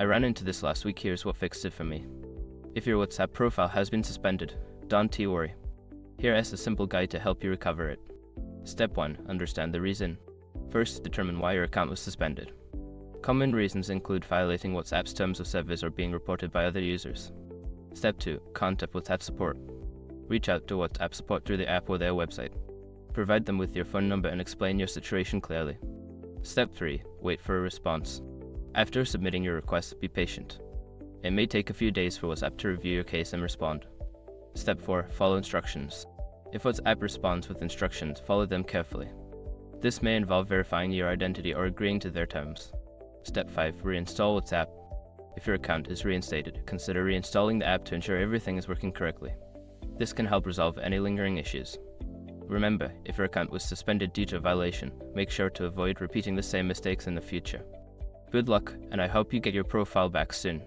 I ran into this last week. Here's what fixed it for me. If your WhatsApp profile has been suspended, don't worry. Here is a simple guide to help you recover it. Step 1. Understand the reason. First, determine why your account was suspended. Common reasons include violating WhatsApp's terms of service or being reported by other users. Step 2. Contact WhatsApp support. Reach out to WhatsApp support through the app or their website. Provide them with your phone number and explain your situation clearly. Step 3. Wait for a response. After submitting your request, be patient. It may take a few days for WhatsApp to review your case and respond. Step 4. Follow instructions. If WhatsApp responds with instructions, follow them carefully. This may involve verifying your identity or agreeing to their terms. Step 5. Reinstall WhatsApp. If your account is reinstated, consider reinstalling the app to ensure everything is working correctly. This can help resolve any lingering issues. Remember, if your account was suspended due to a violation, make sure to avoid repeating the same mistakes in the future. Good luck, and I hope you get your profile back soon.